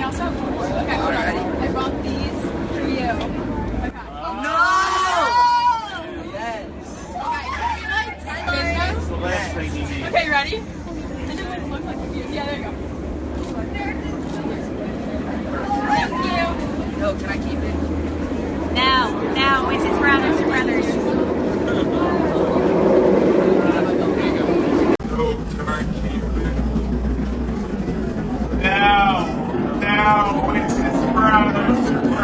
also have four. Okay, hold on. I brought these for you. Okay. No! Okay, okay, ready? It doesn't look like you. Yeah, there you go. Thank you. No, can I keep it? No, it's his brothers. Now, it's his brothers.